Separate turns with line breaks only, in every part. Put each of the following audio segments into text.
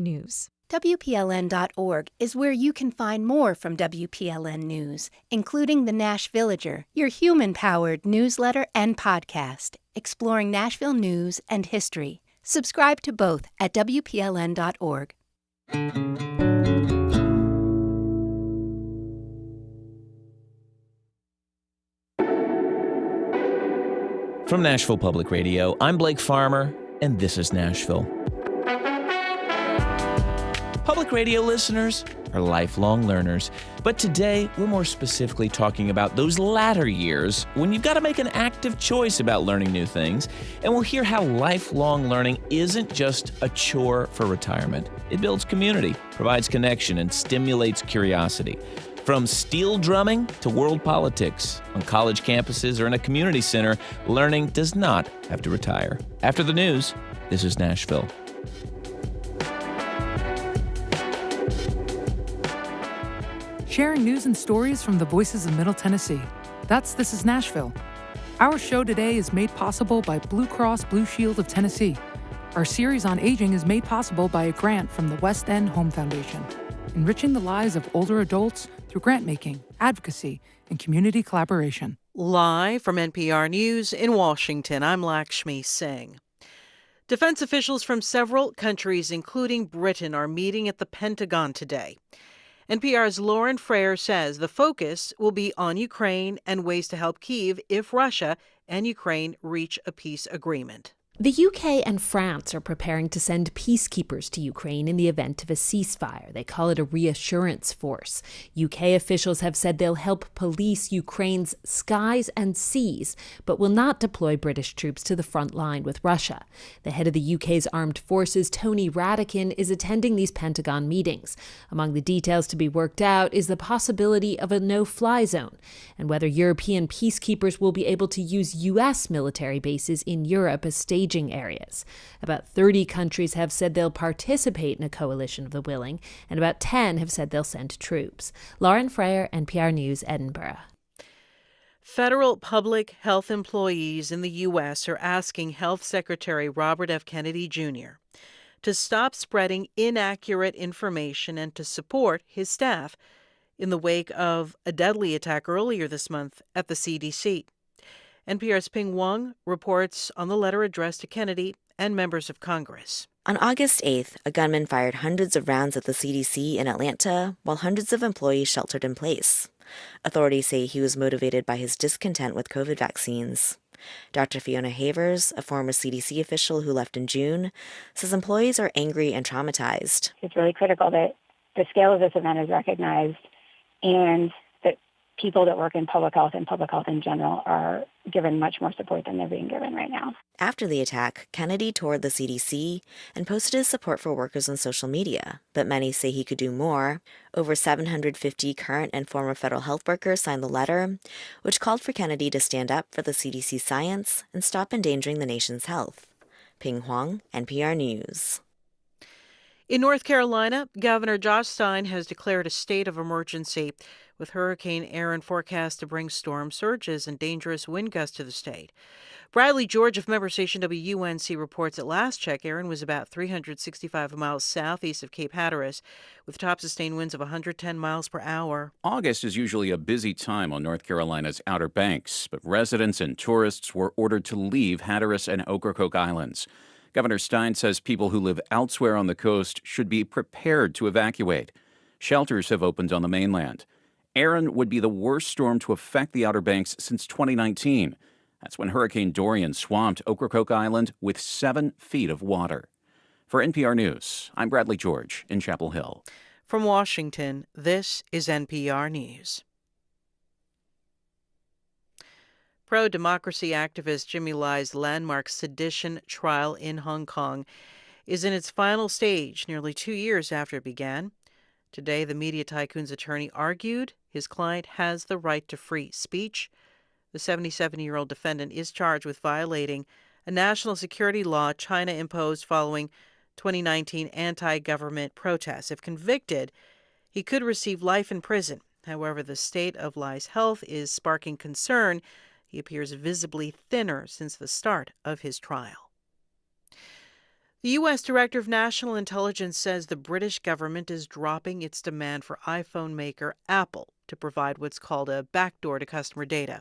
News.
WPLN.org is where you can find more from WPLN News, including the Nashvillager, your human-powered newsletter and podcast, exploring Nashville news and history. Subscribe to both at WPLN.org.
From Nashville Public Radio, I'm Blake Farmer, and this is Nashville. Public radio listeners are lifelong learners, but today we're more specifically talking about those latter years when you've got to make an active choice about learning new things, and we'll hear how lifelong learning isn't just a chore for retirement. It builds community, provides connection, and stimulates curiosity. From steel drumming to world politics, on college campuses or in a community center, learning does not have to retire. After the news, this is Nashville.
Sharing news and stories from the voices of Middle Tennessee. That's This is Nashville. Our show today is made possible by Blue Cross Blue Shield of Tennessee. Our series on aging is made possible by a grant from the West End Home Foundation, enriching the lives of older adults through grant-making, advocacy, and community collaboration.
Live from NPR News in Washington, I'm Lakshmi Singh. Defense officials from several countries, including Britain, are meeting at the Pentagon today. NPR's Lauren Frayer says the focus will be on Ukraine and ways to help Kyiv if Russia and Ukraine reach a peace agreement.
The UK and France are preparing to send peacekeepers to Ukraine in the event of a ceasefire. They call it a reassurance force. UK officials have said they'll help police Ukraine's skies and seas, but will not deploy British troops to the front line with Russia. The head of the UK's armed forces, Tony Radakin, is attending these Pentagon meetings. Among the details to be worked out is the possibility of a no-fly zone, and whether European peacekeepers will be able to use US military bases in Europe as staging areas. About 30 countries have said they'll participate in a coalition of the willing, and about 10 have said they'll send troops. Lauren Frayer, NPR News, Edinburgh.
Federal public health employees in the U.S. are asking Health Secretary Robert F. Kennedy Jr. to stop spreading inaccurate information and to support his staff in the wake of a deadly attack earlier this month at the CDC. NPR's Ping Wang reports on the letter addressed to Kennedy and members of Congress.
On August 8th, a gunman fired hundreds of rounds at the CDC in Atlanta while hundreds of employees sheltered in place. Authorities say he was motivated by his discontent with COVID vaccines. Dr. Fiona Havers, a former CDC official who left in June, says employees are angry and traumatized.
It's really critical that the scale of this event is recognized and that people that work in public health and public health in general are given much more support than they're being given right now.
After the attack, Kennedy toured the CDC and posted his support for workers on social media, but many say he could do more. Over 750 current and former federal health workers signed the letter, which called for Kennedy to stand up for the CDC science and stop endangering the nation's health. Ping Huang, NPR News.
In North Carolina, Governor Josh Stein has declared a state of emergency, with Hurricane Aaron forecast to bring storm surges and dangerous wind gusts to the state. Bradley George of member station WUNC reports at last check, Aaron was about 365 miles southeast of Cape Hatteras, with top sustained winds of 110 miles per hour.
August is usually a busy time on North Carolina's Outer Banks, but residents and tourists were ordered to leave Hatteras and Ocracoke Islands. Governor Stein says people who live elsewhere on the coast should be prepared to evacuate. Shelters have opened on the mainland. Aaron would be the worst storm to affect the Outer Banks since 2019. That's when Hurricane Dorian swamped Ocracoke Island with 7 feet of water. For NPR News, I'm Bradley George in Chapel Hill.
From Washington, this is NPR News. Pro-democracy activist Jimmy Lai's landmark sedition trial in Hong Kong is in its final stage, nearly 2 years after it began. Today, the media tycoon's attorney argued his client has the right to free speech. The 77-year-old defendant is charged with violating a national security law China imposed following 2019 anti-government protests. If convicted, he could receive life in prison. However, the state of Lai's health is sparking concern. He appears visibly thinner since the start of his trial. The U.S. Director of National Intelligence says the British government is dropping its demand for iPhone maker Apple to provide what's called a backdoor to customer data.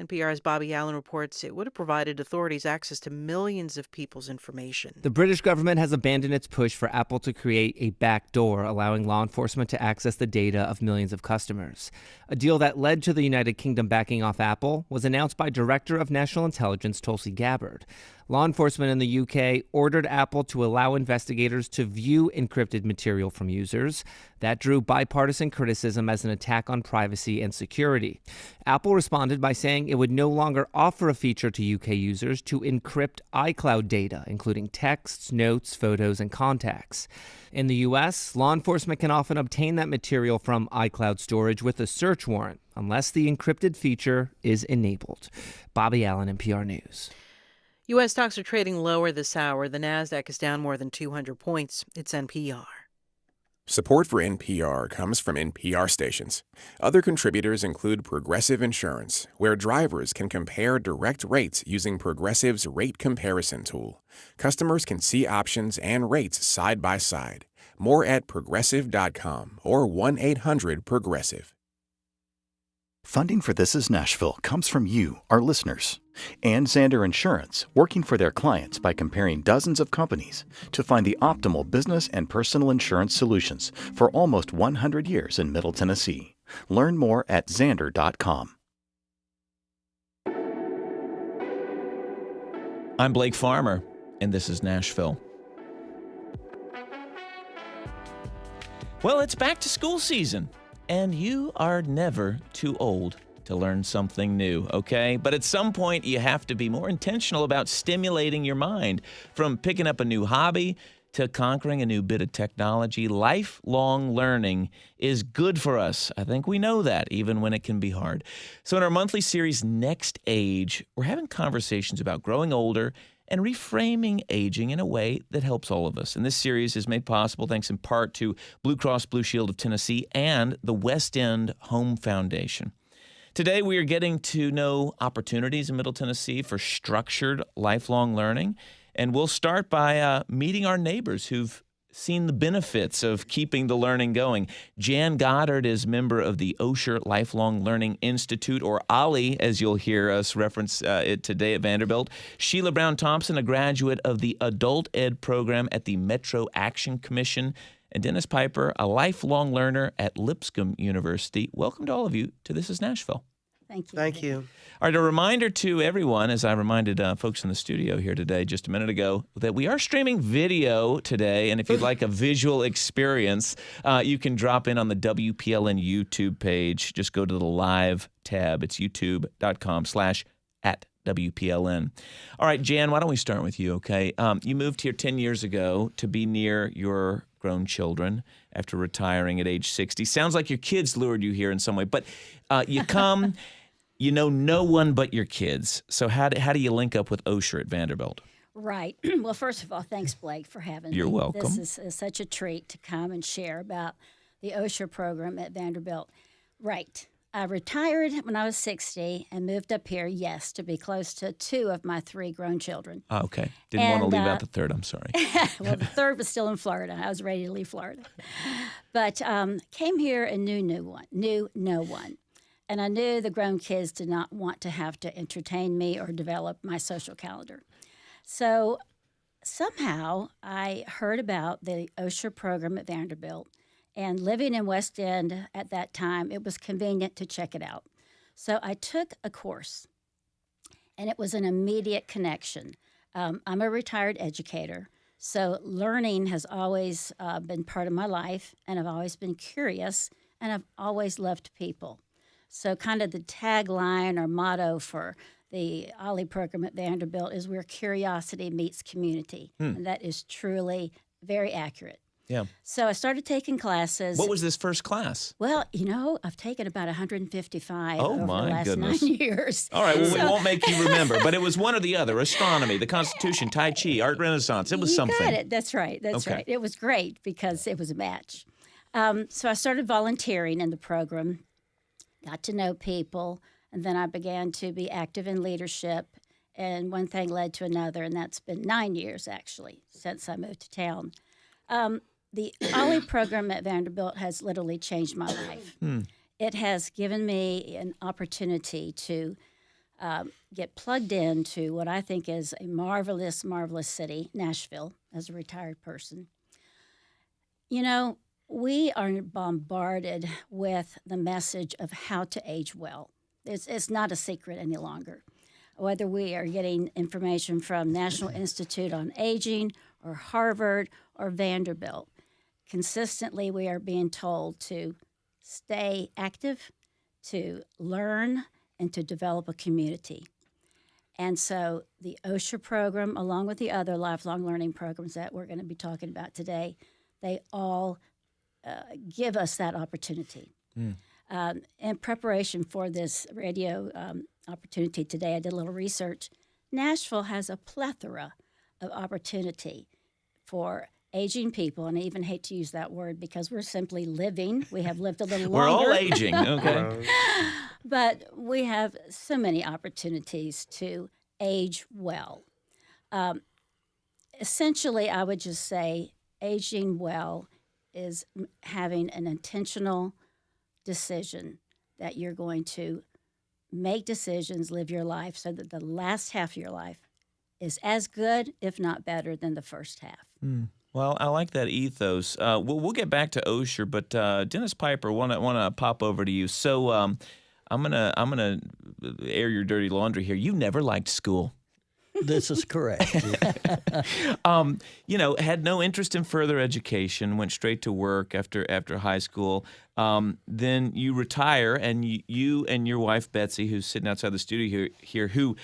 NPR's Bobby Allen reports it would have provided authorities access to millions of people's information.
The British government has abandoned its push for Apple to create a backdoor, allowing law enforcement to access the data of millions of customers. A deal that led to the United Kingdom backing off Apple was announced by Director of National Intelligence Tulsi Gabbard. Law enforcement in the UK ordered Apple to allow investigators to view encrypted material from users. That drew bipartisan criticism as an attack on privacy and security. Apple responded by saying it would no longer offer a feature to UK users to encrypt iCloud data, including texts, notes, photos, and contacts. In the U.S., law enforcement can often obtain that material from iCloud storage with a search warrant, unless the encrypted feature is enabled. Bobby Allen, NPR News.
U.S. stocks are trading lower this hour. The Nasdaq is down more than 200 points. It's NPR.
Support for NPR comes from NPR stations. Other contributors include Progressive Insurance, where drivers can compare direct rates using Progressive's rate comparison tool. Customers can see options and rates side by side. More at progressive.com or 1-800-PROGRESSIVE.
Funding for This Is Nashville comes from you, our listeners, and Zander Insurance, working for their clients by comparing dozens of companies to find the optimal business and personal insurance solutions for almost 100 years in Middle Tennessee. Learn more at Zander.com.
I'm Blake Farmer, and this is Nashville. Well, it's back to school season. And you are never too old to learn something new, okay? But at some point, you have to be more intentional about stimulating your mind. From picking up a new hobby to conquering a new bit of technology, lifelong learning is good for us. I think we know that, even when it can be hard. So in our monthly series, Next Age, we're having conversations about growing older and reframing aging in a way that helps all of us. And this series is made possible thanks in part to Blue Cross Blue Shield of Tennessee and the West End Home Foundation. Today, we are getting to know opportunities in Middle Tennessee for structured lifelong learning. And we'll start by meeting our neighbors who've seen the benefits of keeping the learning going. Jan Goddard is member of the Osher Lifelong Learning Institute, or OLLI, as you'll hear us reference it today at Vanderbilt. Sheila Brown Thompson, a graduate of the Adult Ed program at the Metro Action Commission. And Dennis Piper, a lifelong learner at Lipscomb University. Welcome to all of you to This Is Nashville.
Thank you.
Thank you.
All right, a reminder to everyone, as I reminded folks in the studio here today just a minute ago, that we are streaming video today, and if you'd like a visual experience, you can drop in on the WPLN YouTube page. Just go to the live tab. It's youtube.com/@WPLN. All right, Jan, why don't we start with you, okay? You moved here 10 years ago to be near your grown children after retiring at age 60. Sounds like your kids lured you here in some way, but you come... You know no one but your kids. So how do you link up with Osher at Vanderbilt?
Right. Well, first of all, thanks, Blake, for having me.
You're welcome.
This is such a treat to come and share about the Osher program at Vanderbilt. Right. I retired when I was 60 and moved up here, yes, to be close to 2 of my 3 grown children.
Oh, okay. Didn't want to leave out the third. I'm sorry.
Well, the third was still in Florida. I was ready to leave Florida. But came here and knew no one. And I knew the grown kids did not want to have to entertain me or develop my social calendar. So somehow I heard about the Osher program at Vanderbilt. And living in West End at that time, it was convenient to check it out. So I took a course, and it was an immediate connection. I'm a retired educator, so learning has always been part of my life, and I've always been curious, and I've always loved people. So kind of the tagline or motto for the OLLI program at Vanderbilt is where curiosity meets community. And that is truly very accurate.
Yeah.
So I started taking classes.
What was this first class?
Well, I've taken about 155
Oh,
over the
my
last
goodness.
9 years.
All right, well, we won't make you remember, but it was one or the other. Astronomy, the Constitution, Tai Chi, Art Renaissance. It was something.
You got it. That's right. That's right. It was great because it was a match. So I started volunteering in the program, got to know people, and then I began to be active in leadership and one thing led to another, and that's been 9 years, actually, since I moved to town. The OLLI program at Vanderbilt has literally changed my life. It has given me an opportunity to get plugged into what I think is a marvelous, marvelous city, Nashville, as a retired person. You know, we are bombarded with the message of how to age well. It's not a secret any longer. Whether we are getting information from National Institute on Aging or Harvard or Vanderbilt, consistently we are being told to stay active, to learn, and to develop a community. And so the OSHA program, along with the other lifelong learning programs that we're going to be talking about today, they all give us that opportunity. In preparation for this radio opportunity today, I did a little research. Nashville has a plethora of opportunity for aging people, and I even hate to use that word because we're simply living. We have lived a little longer.
We're all aging, okay.
But we have so many opportunities to age well. Essentially, I would just say aging well is having an intentional decision that you're going to make decisions, live your life so that the last half of your life is as good, if not better, than the first half.
Well, I like that ethos. We'll get back to OSHA, but Dennis Piper, want to pop over to you. So I'm gonna air your dirty laundry here. You never liked school.
This is correct.
Had no interest in further education. Went straight to work after high school. Then you retire, and you and your wife Betsy, who's sitting outside the studio here, who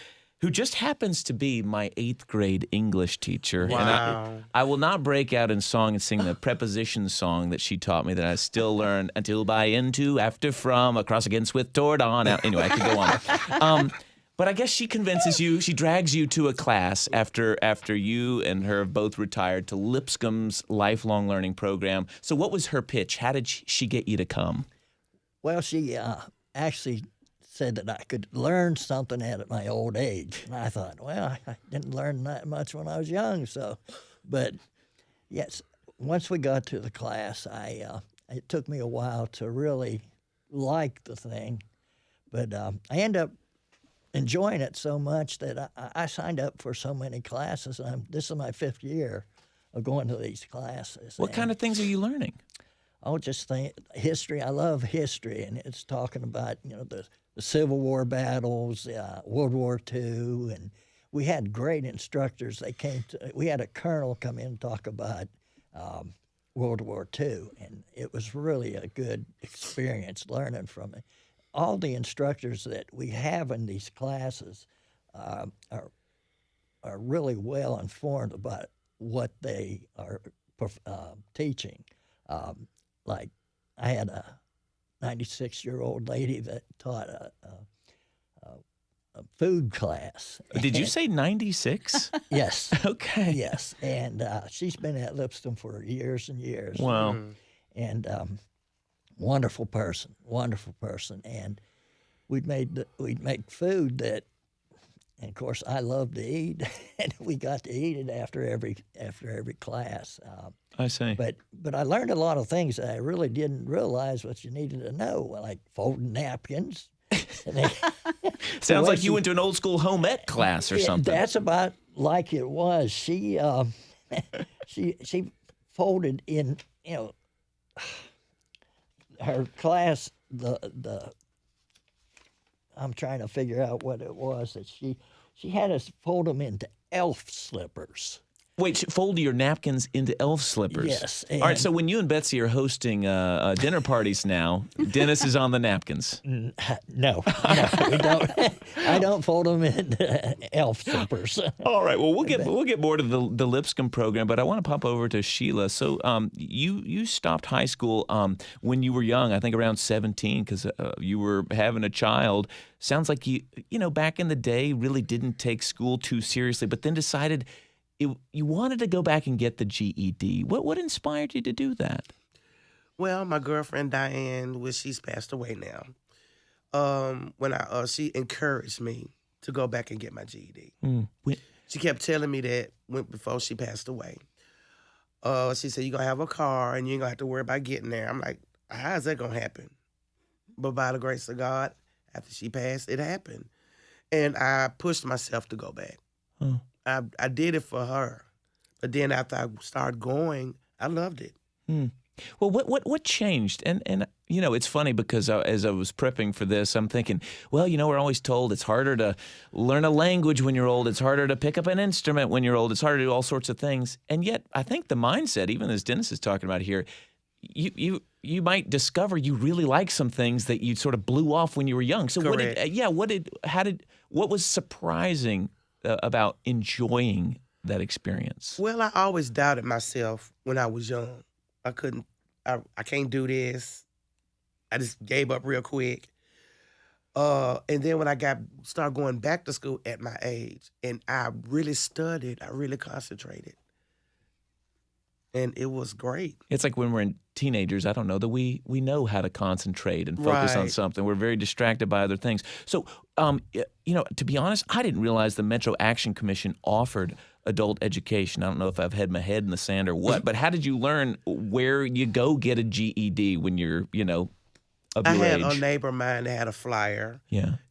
just happens to be my 8th grade English teacher.
Wow.
And I will not break out in song and sing the preposition song that she taught me that I still learn until, by, into, after, from, across, against, with, toward, on, out. Anyway, I could go on. But I guess she convinces you, she drags you to a class after you and her have both retired to Lipscomb's lifelong learning program. So what was her pitch? How did she get you to come?
Well, she actually said that I could learn something at my old age. And I thought, well, I didn't learn that much when I was young. But yes, once we got to the class, it took me a while to really like the thing. But I ended up enjoying it so much that I signed up for so many classes. This is my 5th year of going to these classes.
What kind of things are you learning?
Oh, just history. I love history, and it's talking about the Civil War battles, World War II, and we had great instructors. We had a colonel come in and talk about World War II, and it was really a good experience learning from it. All the instructors that we have in these classes are really well informed about what they are teaching. Like I had a 96-year-old lady that taught a food class.
Did you say 96?
Yes.
Okay.
Yes, and she's been at Lipscomb for years and years.
Wow.
And wonderful person, and we'd make food that, and of course I love to eat, and we got to eat it after every class.
I see.
But I learned a lot of things that I really didn't realize what you needed to know, like folding napkins.
Sounds like you went to an old school home ec class or something.
That's about like it was. She folded in, her class, I'm trying to figure out what it was that she had us fold them into elf slippers.
Wait, fold your napkins into elf slippers?
Yes.
All right, so when you and Betsy are hosting dinner parties now, Dennis is on the napkins.
No, we don't. I don't fold them into elf slippers.
All right, well, we'll get more to the Lipscomb program, but I want to pop over to Sheila. So you stopped high school when you were young, I think around 17, because you were having a child. Sounds like you back in the day really didn't take school too seriously, but then decided you wanted to go back and get the GED. What inspired you to do that?
Well, my girlfriend Diane, she's passed away now. When she encouraged me to go back and get my GED.
Mm.
She kept telling me that before she passed away. She said, you're going to have a car and you ain't going to have to worry about getting there. I'm like, how is that going to happen? But by the grace of God, after she passed, it happened. And I pushed myself to go back.
Oh.
I did it for her. But then after I started going, I loved it.
Mm. Well, what changed? And you know, it's funny because as I was prepping for this, I'm thinking, well, you know, we're always told it's harder to learn a language when you're old. It's harder to pick up an instrument when you're old. It's harder to do all sorts of things. And yet, I think the mindset, even as Dennis is talking about here, you might discover you really like some things that you sort of blew off when you were young. So what was surprising about enjoying that experience?
Well, I always doubted myself when I was young. I can't do this. I just gave up real quick. And then when I started going back to school at my age, and I really studied, I really concentrated. And it was great.
It's like when we're in teenagers, I don't know, that we know how to concentrate and focus on something. We're very distracted by other things. So, you know, to be honest, I didn't realize the Metro Action Commission offered adult education. I don't know if I've had my head in the sand or what, but how did you learn where you go get a GED when you're, you know, of your age?
I had a neighbor of mine that had a flyer,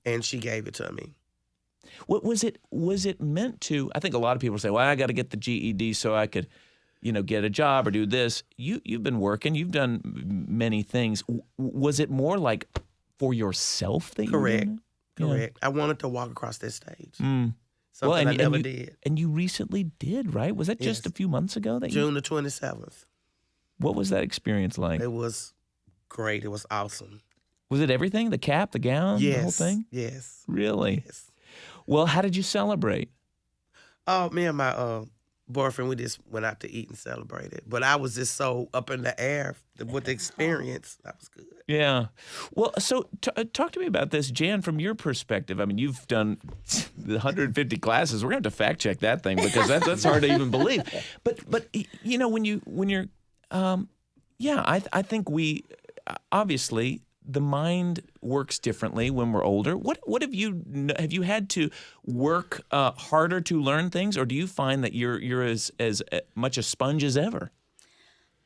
and she gave it to me.
What was it meant to? I think a lot of people say, well, I got to get the GED so I could, you know, get a job or do this. You've been working. You've done many things. Was it more like for yourself that you were doing it?
Correct. I wanted to walk across that stage.
Mm.
Something I never did.
And you recently did, right? Was that just a few months ago?
June the 27th.
What was that experience like?
It was great. It was awesome.
Was it everything? The cap, the gown, the whole thing?
Yes.
Really?
Yes.
Well, how did you celebrate?
Oh, me and my boyfriend, we just went out to eat and celebrated. But I was just so up in the air with the experience. That was good.
Yeah. Well, so talk to me about this, Jan, from your perspective. I mean, you've done the 150 classes. We're going to have to fact check that thing because that's hard to even believe. But you know, when you're, I think we obviously the mind works differently when we're older. What have you had to work harder to learn things, or do you find that you're as much a sponge as ever?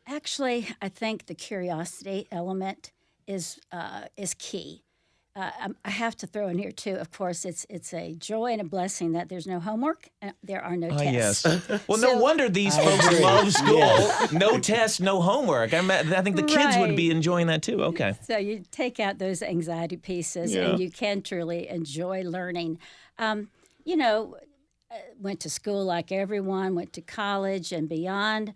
Actually, I think the curiosity element is key. I have to throw in here too. Of course, it's a joy and a blessing that there's no homework and there are no tests.
Yes. Well, no wonder these folks love school. Yes. No tests, no homework. I think the kids would be enjoying that too. Okay.
So you take out those anxiety pieces, and you can truly enjoy learning. You know, went to school like everyone, went to college and beyond,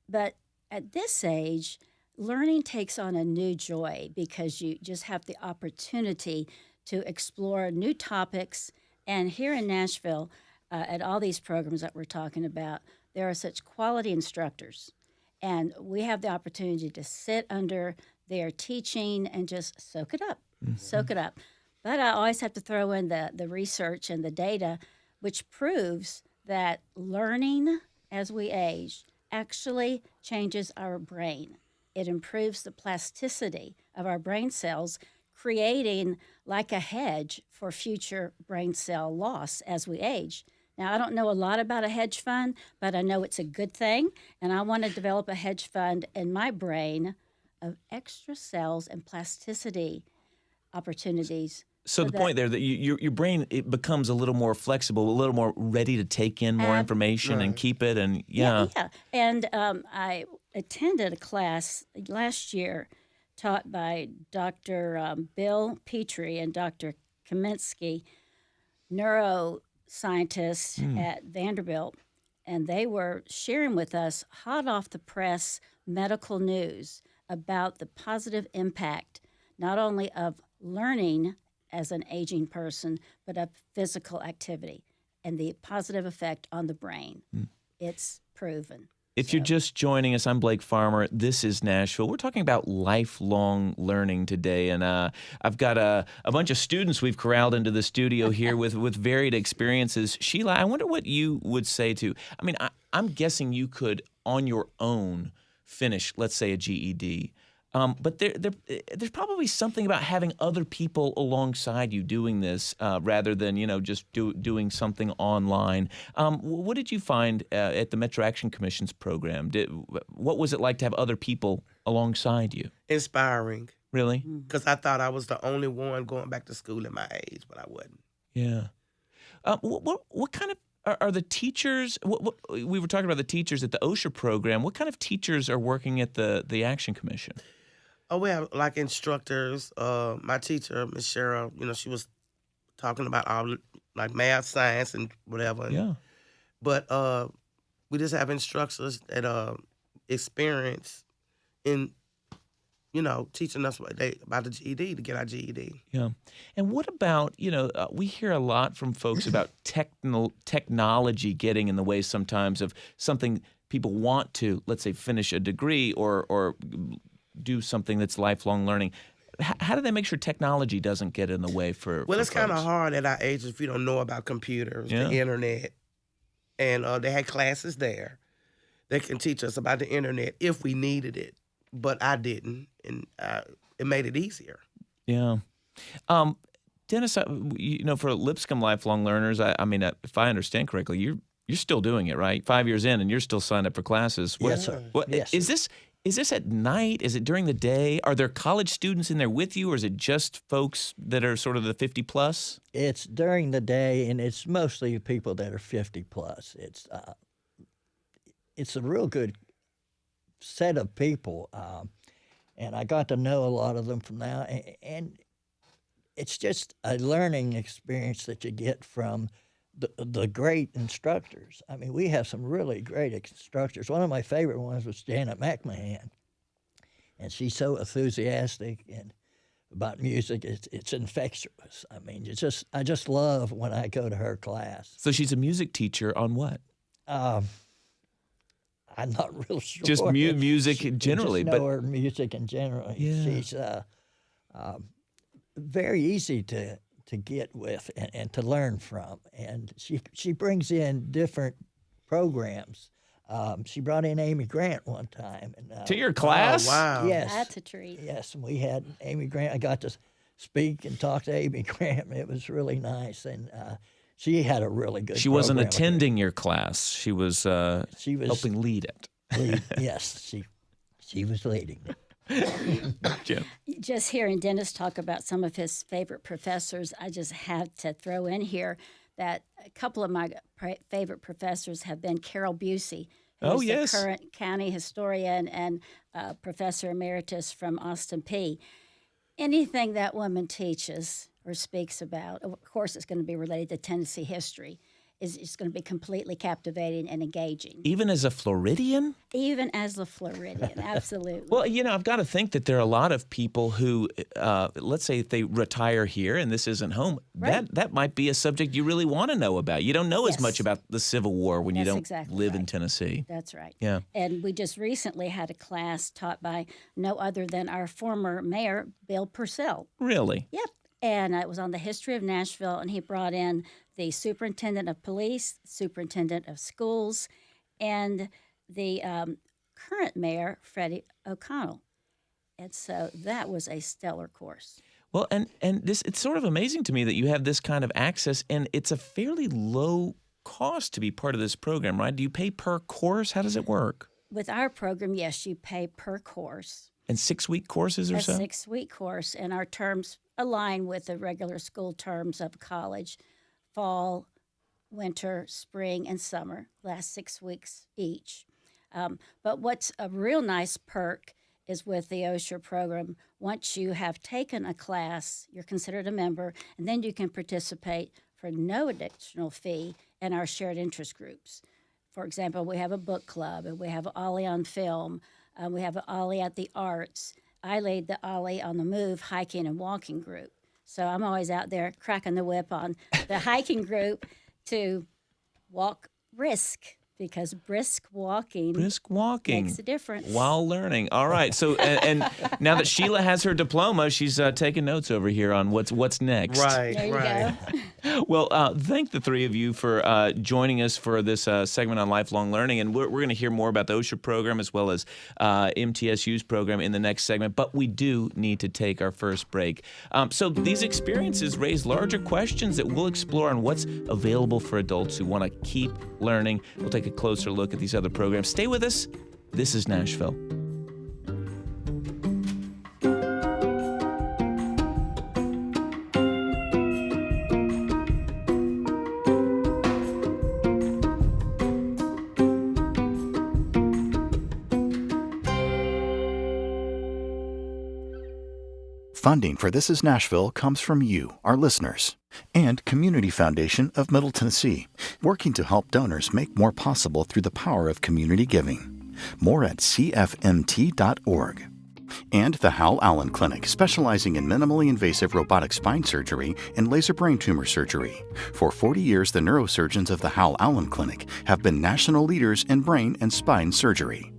but at this age, learning takes on a new joy because you just have the opportunity to explore new topics. And here in Nashville, at all these programs that we're talking about, there are such quality instructors. And we have the opportunity to sit under their teaching and just soak it up, soak it up. But I always have to throw in the research and the data, which proves that learning as we age actually changes our brain. It improves the plasticity of our brain cells, creating like a hedge for future brain cell loss as we age. Now, I don't know a lot about a hedge fund, but I know it's a good thing, and I want to develop a hedge fund in my brain of extra cells and plasticity opportunities.
So the point there that your brain, it becomes a little more flexible, a little more ready to take in more information and keep it, and
Yeah. And I attended a class last year taught by Dr. Bill Petrie and Dr. Kaminsky, neuroscientists at Vanderbilt, and they were sharing with us hot off the press medical news about the positive impact not only of learning as an aging person, but of physical activity and the positive effect on the brain. It's proven.
If you're just joining us, I'm Blake Farmer. This is Nashville. We're talking about lifelong learning today, and I've got a bunch of students we've corralled into the studio here with varied experiences. Sheila, I wonder what you would say to, I mean, I'm guessing you could, on your own, finish, let's say, a GED. But there's probably something about having other people alongside you doing this rather than, just doing something online. What did you find at the Metro Action Commission's program? What was it like to have other people alongside you?
Inspiring.
Really?
Because I thought I was the only one going back to school at my age, but I wasn't.
Yeah. What kind of are the teachers? We were talking about the teachers at the OSHA program. What kind of teachers are working at the Action Commission?
Oh, we have like instructors. My teacher, Miss Cheryl, she was talking about all like math, science, and whatever.
Yeah.
But we just have instructors that experience in, teaching us about the GED to get our GED.
Yeah. And what about, we hear a lot from folks about technology getting in the way sometimes of something people want to, let's say, finish a degree or do something that's lifelong learning. How do they make sure technology doesn't get in the way for
it's kind of
folks?
hard at our age if you don't know about computers, the internet. And they had classes there that can teach us about the internet if we needed it. But I didn't, and it made it easier.
Yeah. Dennis, for Lipscomb lifelong learners, I mean, if I understand correctly, you're still doing it, right? 5 years in, and you're still signed up for classes.
Yes, sir. Yes,
Is this at night? Is it during the day? Are there college students in there with you, or is it just folks that are sort of the 50 plus?
It's during the day, and it's mostly people that are 50 plus. It's a real good set of people, and I got to know a lot of them from now, and it's just a learning experience that you get from the great instructors. I mean, we have some really great instructors. One of my favorite ones was Janet McMahon, and she's so enthusiastic and about music. It's infectious. I mean, I just love when I go to her class.
So she's a music teacher on what?
I'm not real sure.
Just music generally,
just know her music in general.
Yeah.
She's very easy to get with and to learn from, and she brings in different programs. She brought in Amy Grant one time. And,
to your class?
Oh, wow.
Yes.
That's a treat.
Yes, and we had Amy Grant. I got to speak and talk to Amy Grant. It was really nice, and she had a really good
She wasn't
program.
attending your class. She was helping lead it.
Yes, she was leading it.
Jim.
Just hearing Dennis talk about some of his favorite professors, I just had to throw in here that a couple of my favorite professors have been Carol Busey, who's the current county historian and professor emeritus from Austin Peay. Anything that woman teaches or speaks about, of course it's going to be related to Tennessee history, is going to be completely captivating and engaging.
Even as a Floridian?
Even as a Floridian, absolutely.
Well, I've got to think that there are a lot of people who, let's say if they retire here and this isn't home,
right.
that might be a subject you really want to know about. You don't know as much about the Civil War when you don't live in Tennessee.
That's right.
Yeah.
And we just recently had a class taught by no other than our former mayor, Bill Purcell.
Really?
Yep. And it was on the history of Nashville, and he brought in the superintendent of police, superintendent of schools, and the current mayor, Freddie O'Connell. And so that was a stellar course.
Well, and it's sort of amazing to me that you have this kind of access, and it's a fairly low cost to be part of this program, right? Do you pay per course? How does it work?
With our program, yes, you pay per course.
And 6-week courses or so?
A 6-week course, and our terms align with the regular school terms of college. Fall, winter, spring, and summer, last 6 weeks each. But what's a real nice perk is with the OSHA program, once you have taken a class, you're considered a member, and then you can participate for no additional fee in our shared interest groups. For example, we have a book club, and we have Ollie on film, we have an Ollie at the arts. I lead the Ollie on the Move hiking and walking group. So I'm always out there cracking the whip on the hiking group to walk brisk, because brisk walking makes a difference.
While learning. All right. So and now that Sheila has her diploma, she's taking notes over here on what's next.
Right,
there you
right.
go.
Well, thank the three of you for joining us for this segment on lifelong learning. And we're going to hear more about the OSHA program as well as MTSU's program in the next segment. But we do need to take our first break. So these experiences raise larger questions that we'll explore on what's available for adults who want to keep learning. We'll take a closer look at these other programs. Stay with us. This is Nashville.
Funding for This is Nashville comes from you, our listeners, and Community Foundation of Middle Tennessee, working to help donors make more possible through the power of community giving. More at cfmt.org. And the Hal Allen Clinic, specializing in minimally invasive robotic spine surgery and laser brain tumor surgery. For 40 years, the neurosurgeons of the Hal Allen Clinic have been national leaders in brain and spine surgery.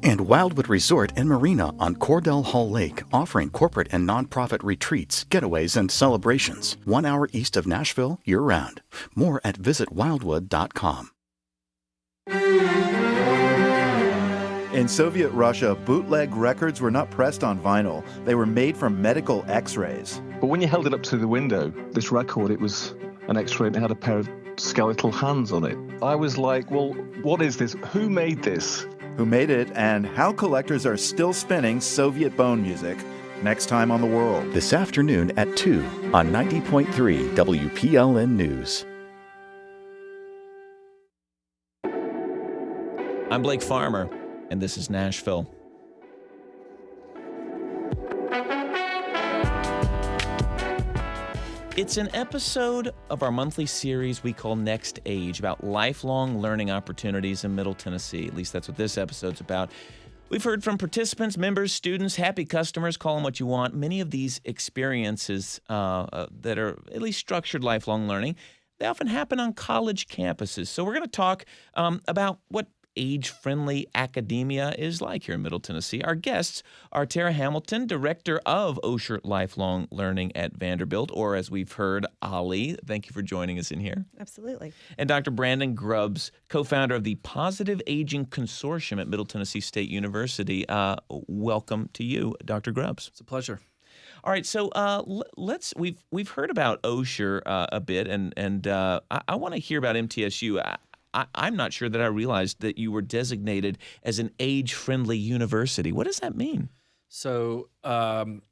And Wildwood Resort and Marina on Cordell Hall Lake, offering corporate and nonprofit retreats, getaways, and celebrations. 1 hour east of Nashville, year-round. More at visitwildwood.com.
In Soviet Russia, bootleg records were not pressed on vinyl. They were made from medical x-rays.
But when you held it up to the window, this record, it was an x-ray and it had a pair of skeletal hands on it. I was like, well, what is this? Who made this?
Who made it, and how collectors are still spinning Soviet bone music. Next time on The World.
This afternoon at 2 on 90.3 WPLN News.
I'm Blake Farmer, and this is Nashville. It's an episode of our monthly series we call Next Age, about lifelong learning opportunities in Middle Tennessee. At least that's what this episode's about. We've heard from participants, members, students, happy customers, call them what you want. Many of these experiences that are at least structured lifelong learning, they often happen on college campuses. So we're going to talk about what age-friendly academia is like here in Middle Tennessee. Our guests are Tara Hamilton, Director of OSHA Lifelong Learning at Vanderbilt, or as we've heard, Ollie. Thank you for joining us in here.
Absolutely.
And Dr. Brandon Grubbs, co-founder of the Positive Aging Consortium at Middle Tennessee State University. Welcome to you, Dr. Grubbs.
It's a pleasure.
All right, so we've heard about OSHA a bit, and I want to hear about MTSU. I'm not sure that I realized that you were designated as an age-friendly university. What does that mean?
So an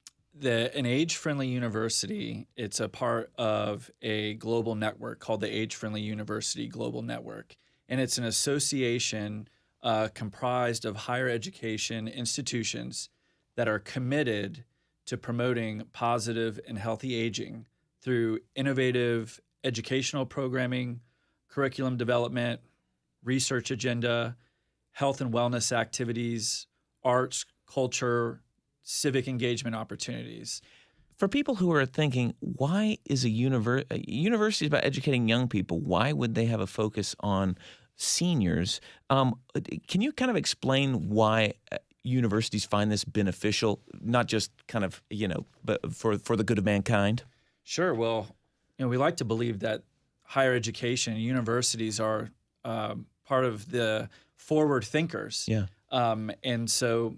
age-friendly university, it's a part of a global network called the Age-Friendly University Global Network. And it's an association comprised of higher education institutions that are committed to promoting positive and healthy aging through innovative educational programming, curriculum development, research agenda, health and wellness activities, arts, culture, civic engagement opportunities.
For people who are thinking, why is a university is about educating young people? Why would they have a focus on seniors? Can you kind of explain why universities find this beneficial, not just kind of, but for the good of mankind?
Sure. Well, we like to believe that higher education and universities are part of the forward thinkers.
Yeah.
And so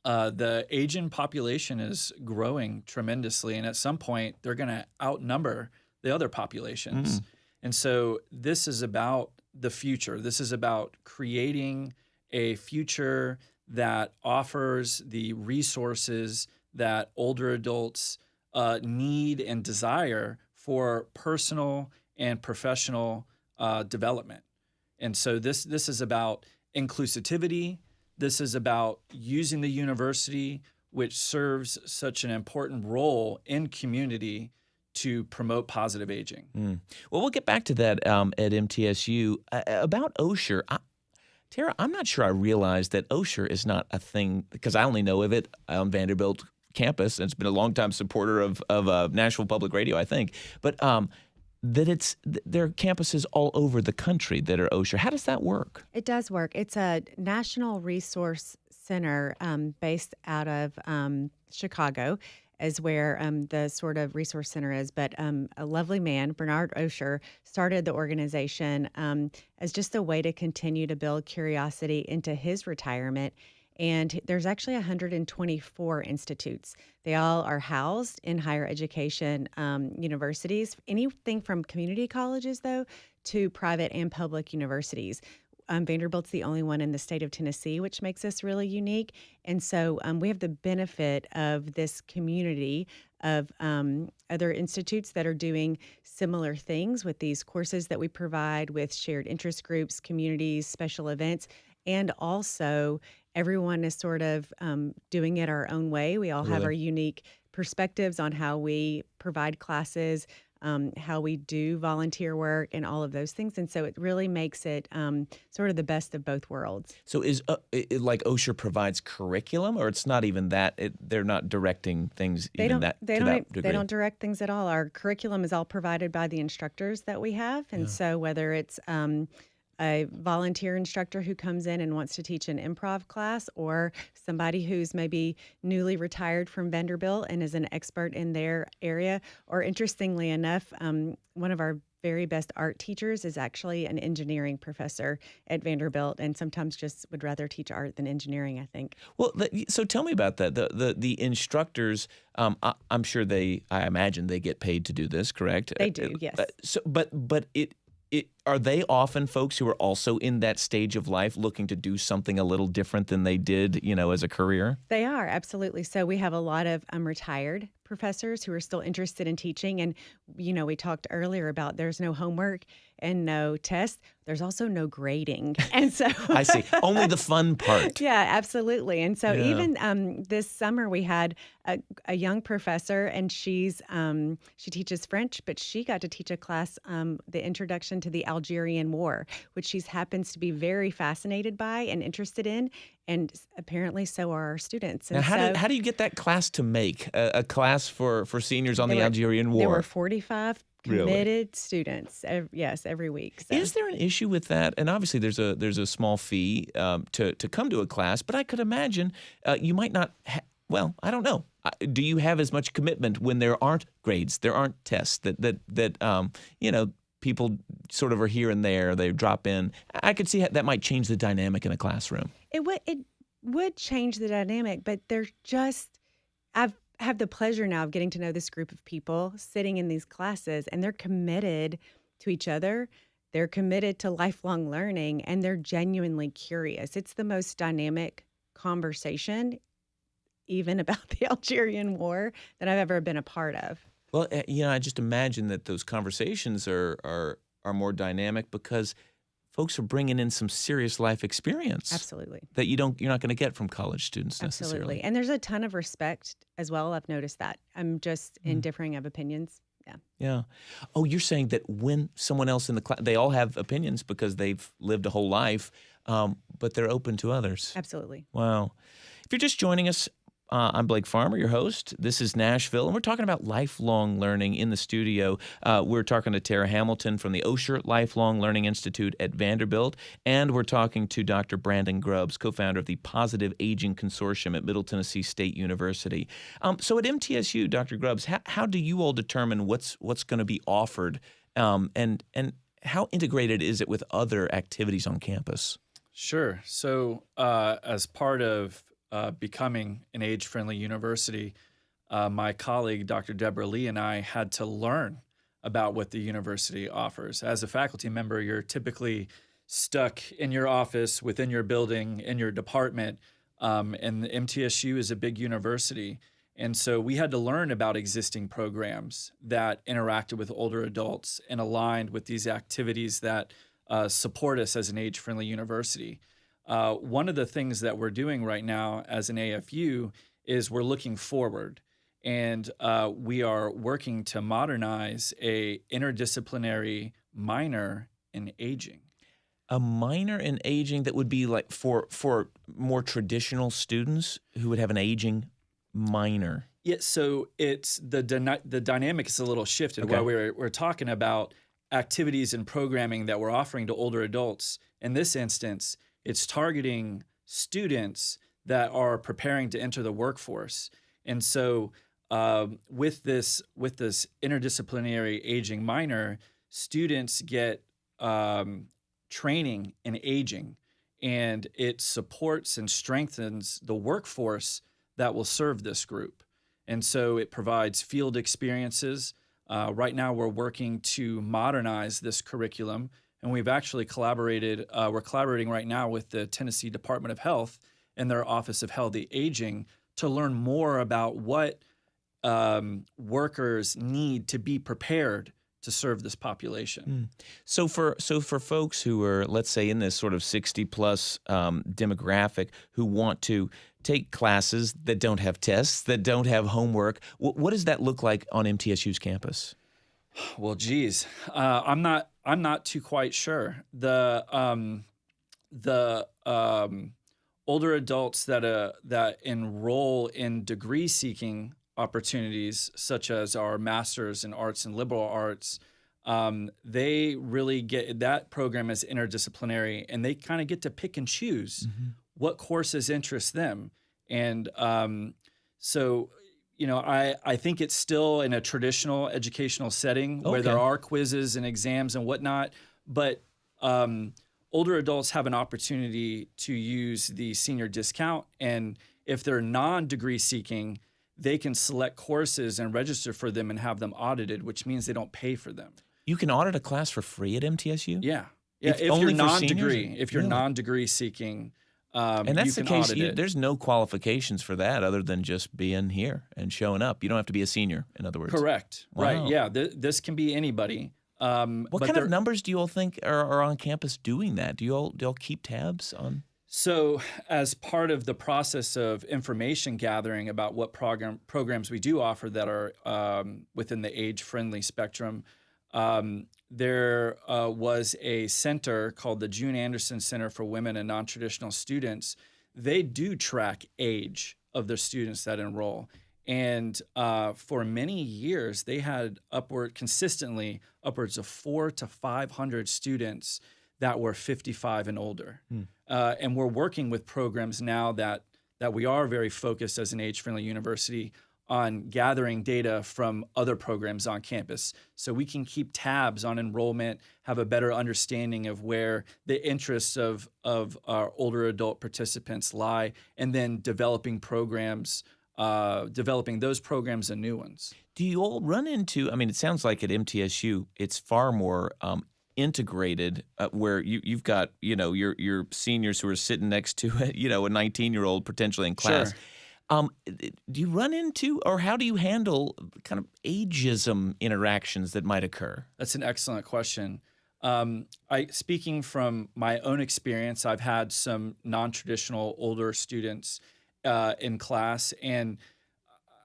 the aging population is growing tremendously, and at some point they're going to outnumber the other populations. And so this is about the future. This is about creating a future that offers the resources that older adults need and desire for personal and professional development. And so this is about inclusivity. This is about using the university, which serves such an important role in community, to promote positive aging.
Well, we'll get back to that at MTSU. About OSHA, Tara, I'm not sure I realized that OSHA is not a thing, because I only know of it on Vanderbilt campus, and it's been a longtime supporter of Nashville Public Radio, I think. But that there are campuses all over the country that are OSHA. How does that work?
It does work. It's a national resource center based out of Chicago is where the sort of resource center is. But a lovely man, Bernard Osher, started the organization as just a way to continue to build curiosity into his retirement. And there's actually 124 institutes. They all are housed in higher education universities, anything from community colleges, though, to private and public universities. Vanderbilt's the only one in the state of Tennessee, which makes us really unique. And so we have the benefit of this community of other institutes that are doing similar things with these courses that we provide with shared interest groups, communities, special events, and also everyone is sort of doing it our own way. We all have our unique perspectives on how we provide classes, how we do volunteer work, and all of those things. And so it really makes it sort of the best of both worlds.
So is it like Osher provides curriculum, or it's not even that? They're not directing things
They
even
don't.
that
They
to
don't.
that degree?
They don't direct things at all. Our curriculum is all provided by the instructors that we have, and so whether it's a volunteer instructor who comes in and wants to teach an improv class, or somebody who's maybe newly retired from Vanderbilt and is an expert in their area, or interestingly enough, one of our very best art teachers is actually an engineering professor at Vanderbilt, and sometimes just would rather teach art than engineering, I think.
Well, so tell me about that. The instructors, I imagine they get paid to do this, correct?
They do, yes.
But are they often folks who are also in that stage of life looking to do something a little different than they did, as a career?
They are, absolutely. So we have a lot of retired professors who are still interested in teaching. And, we talked earlier about there's no homework and no tests. There's also no grading. And so
I see. Only the fun part.
Yeah, absolutely. And so even this summer we had a young professor, and she teaches French, but she got to teach a class, the introduction to the Algerian War, which she happens to be very fascinated by and interested in. And apparently so are our students. And
now, how do you get that class to make a class for seniors on the Algerian War?
There were 45 committed students, every week. So.
Is there an issue with that? And obviously there's a small fee to come to a class, but I could imagine you might not well, I don't know. Do you have as much commitment when there aren't grades, there aren't tests, that people sort of are here and there, they drop in? I could see how that might change the dynamic in a classroom.
It would change the dynamic, but they're just, I have the pleasure now of getting to know this group of people sitting in these classes, and they're committed to each other. They're committed to lifelong learning, and they're genuinely curious. It's the most dynamic conversation, even about the Algerian War, that I've ever been a part of.
Well, I just imagine that those conversations are more dynamic because folks are bringing in some serious life experience.
Absolutely.
That you're not going to get from college students necessarily.
Absolutely. And there's a ton of respect as well. I've noticed that. I'm just in differing of opinions. Yeah.
Yeah. Oh, you're saying that when someone else in the class, they all have opinions because they've lived a whole life, but they're open to others.
Absolutely.
Wow. If you're just joining us, I'm Blake Farmer, your host. This is Nashville, and we're talking about lifelong learning in the studio. We're talking to Tara Hamilton from the Osher Lifelong Learning Institute at Vanderbilt, and we're talking to Dr. Brandon Grubbs, co-founder of the Positive Aging Consortium at Middle Tennessee State University. So at MTSU, Dr. Grubbs, how do you all determine what's going to be offered, and how integrated is it with other activities on campus?
Sure. So as part of becoming an age-friendly university, my colleague, Dr. Deborah Lee, and I had to learn about what the university offers. As a faculty member, you're typically stuck in your office, within your building, in your department, and the MTSU is a big university. And so we had to learn about existing programs that interacted with older adults and aligned with these activities that support us as an age-friendly university. One of the things that we're doing right now as an AFU is we're looking forward, and we are working to modernize a interdisciplinary minor in aging.
A minor in aging that would be like for more traditional students who would have an aging minor.
Yeah, so it's the dynamic is a little shifted.
Okay.
While we're talking about activities and programming that we're offering to older adults, in this instance, it's targeting students that are preparing to enter the workforce. And so with this interdisciplinary aging minor, students get training in aging, and it supports and strengthens the workforce that will serve this group. And so it provides field experiences. Right now we're working to modernize this curriculum, and we've actually collaborated. We're collaborating right now with the Tennessee Department of Health and their Office of Healthy Aging to learn more about what workers need to be prepared to serve this population.
So for folks who are, let's say, in this sort of 60-plus demographic who want to take classes that don't have tests, that don't have homework, what does that look like on MTSU's campus?
Well, geez, I'm not too quite sure. The older adults that enroll in degree-seeking opportunities, such as our Masters in Arts and Liberal Arts, they really get that program is interdisciplinary, and they kind of get to pick and choose what courses interest them. And so, I think it's still in a traditional educational setting where there are quizzes and exams and whatnot, but older adults have an opportunity to use the senior discount. And if they're non-degree seeking, they can select courses and register for them and have them audited, which means they don't pay for them.
You can audit a class for free at MTSU?
Yeah. If you're non-degree, non-degree seeking,
and that's
you
the
can
case.
audit it.
There's no qualifications for that other than just being here and showing up. You don't have to be a senior, in other words.
Correct.
Wow.
Right. Yeah. This can be anybody.
What kind of numbers do you all think are on campus doing that? Do you all keep tabs on?
So as part of the process of information gathering about what programs we do offer that are within the age-friendly spectrum, there was a center called the June Anderson Center for Women and Non-Traditional Students. They do track age of their students that enroll. And for many years, they had consistently upwards of 400 to 500 students that were 55 and older. And we're working with programs now that we are very focused as an age-friendly university on gathering data from other programs on campus so we can keep tabs on enrollment, have a better understanding of where the interests of our older adult participants lie, and then developing those programs and new ones.
Do you all run into, it sounds like at MTSU, it's far more integrated, where you've got, your seniors who are sitting next to, a 19-year-old potentially in class.
Sure.
Do you run into, or how do you handle kind of ageism interactions that might occur?
That's an excellent question. Speaking from my own experience, I've had some non-traditional older students in class, and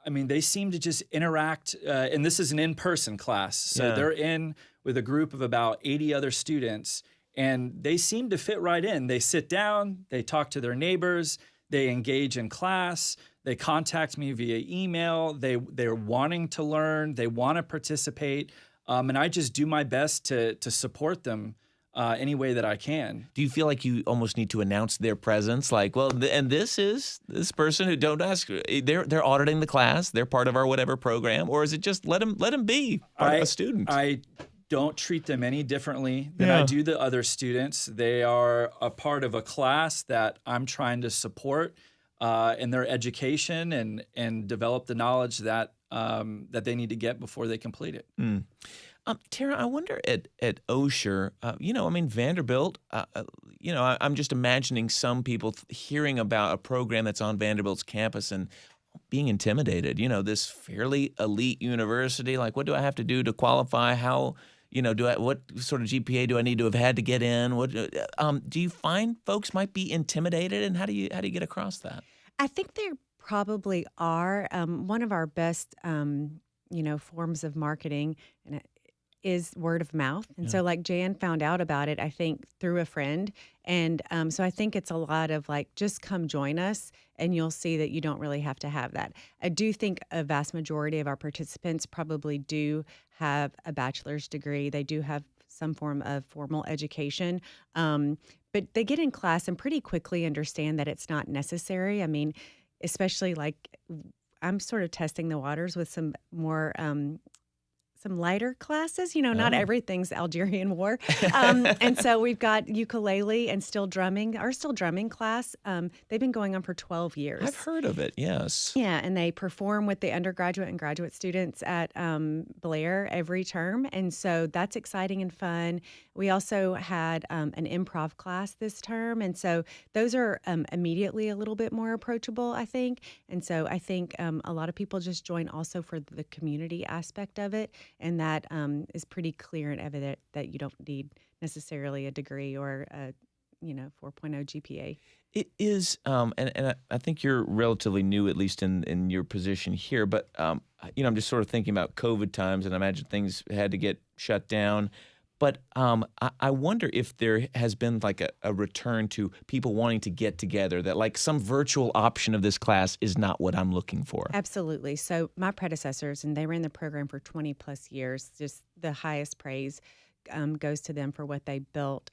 they seem to just interact, and this is an in-person class, so they're in with a group of about 80 other students, and they seem to fit right in. They sit down, they talk to their neighbors, they engage in class, they contact me via email, they're wanting to learn, they want to participate, and I just do my best to support them any way that I can.
Do you feel like you almost need to announce their presence? Like, well, and this is this person who don't ask, they're auditing the class, they're part of our whatever program, or is it just let them be a student?
I don't treat them any differently than I do the other students. They are a part of a class that I'm trying to support in their education and develop the knowledge that they need to get before they complete it.
Tara, I wonder at Osher, Vanderbilt, I'm just imagining some people hearing about a program that's on Vanderbilt's campus and being intimidated. This fairly elite university, like, what do I have to do to qualify? How, what sort of GPA do I need to have had to get in? What do you find folks might be intimidated, and how do you get across that?
I think there probably are. One of our best, forms of marketing is word of mouth. And so like Jan found out about it, I think, through a friend. And so I think it's a lot of like, just come join us and you'll see that you don't really have to have that. I do think a vast majority of our participants probably do have a bachelor's degree. They do have some form of formal education. but they get in class and pretty quickly understand that it's not necessary. I mean, especially like I'm sort of testing the waters with some more some lighter classes. Not everything's Algerian war. And so we've got ukulele and still drumming class. They've been going on for 12 years.
I've heard of it, yes.
Yeah, and they perform with the undergraduate and graduate students at Blair every term. And so that's exciting and fun. We also had an improv class this term. And so those are immediately a little bit more approachable, I think. And so I think a lot of people just join also for the community aspect of it. And that is pretty clear and evident that you don't need necessarily a degree or a 4.0 GPA.
It is, and I think you're relatively new, at least in your position here. But I'm just sort of thinking about COVID times, and I imagine things had to get shut down. But I wonder if there has been like a return to people wanting to get together, that like some virtual option of this class is not what I'm looking for.
Absolutely. So my predecessors, and they ran the program for 20 plus years, just the highest praise goes to them for what they built,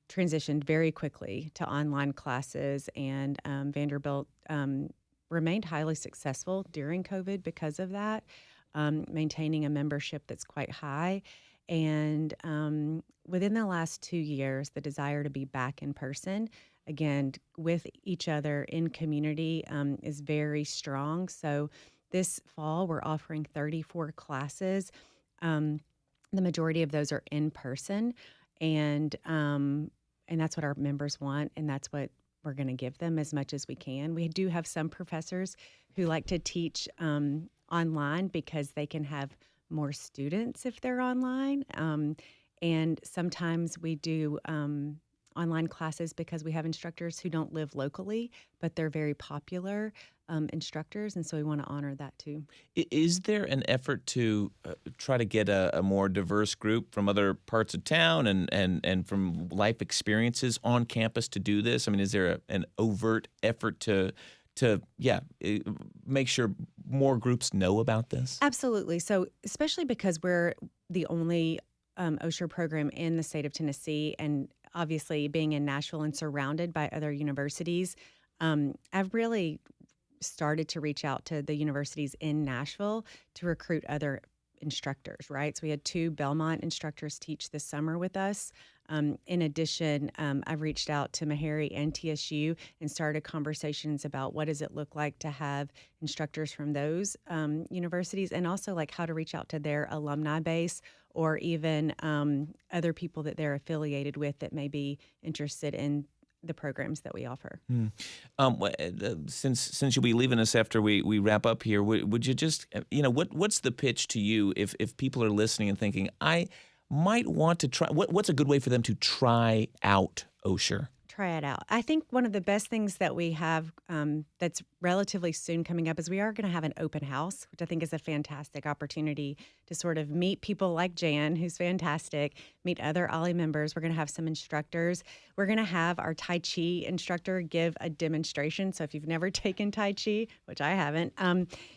transitioned very quickly to online classes, and Vanderbilt remained highly successful during COVID because of that, maintaining a membership that's quite high. And within the last 2 years, the desire to be back in person, again, with each other in community, is very strong. So this fall, we're offering 34 classes. The majority of those are in person, and that's what our members want, and that's what we're going to give them as much as we can. We do have some professors who like to teach online because they can have more students if they're online. And sometimes we do online classes because we have instructors who don't live locally, but they're very popular instructors, and so we want to honor that too.
Is there an effort to try to get a more diverse group from other parts of town and from life experiences on campus to do this? I mean, is there an overt effort to make sure more groups know about this?
Absolutely. So especially because we're the only OSHER program in the state of Tennessee, and obviously being in Nashville and surrounded by other universities, I've really started to reach out to the universities in Nashville to recruit other instructors, right? So we had 2 Belmont instructors teach this summer with us. In addition, I've reached out to Meharry and TSU and started conversations about what does it look like to have instructors from those universities, and also like how to reach out to their alumni base, or even other people that they're affiliated with that may be interested in the programs that we offer.
Since you'll be leaving us after we wrap up here, would you just, what's the pitch to you if people are listening and thinking, I might want to try, what's a good way for them to try out OSHER?
Try it out. I think one of the best things that we have that's relatively soon coming up is we are going to have an open house, which I think is a fantastic opportunity to sort of meet people like Jan, who's fantastic, meet other OLLI members. We're going to have some instructors. We're going to have our Tai Chi instructor give a demonstration. So if you've never taken Tai Chi, which I haven't,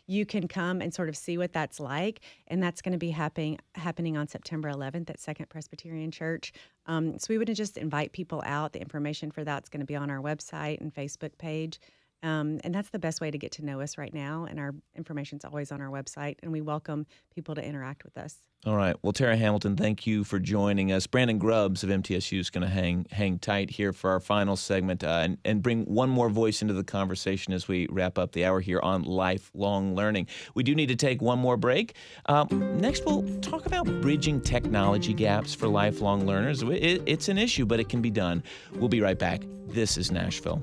you can come and sort of see what that's like. And that's going to be happening on September 11th at Second Presbyterian Church. So we would just invite people out. The information for that's going to be on our website and Facebook page. And that's the best way to get to know us right now. And our information's always on our website, and we welcome people to interact with us.
All right. Well, Tara Hamilton, thank you for joining us. Brandon Grubbs of MTSU is going to hang tight here for our final segment and bring one more voice into the conversation as we wrap up the hour here on lifelong learning. We do need to take one more break. Next, we'll talk about bridging technology gaps for lifelong learners. It's an issue, but it can be done. We'll be right back. This is Nashville.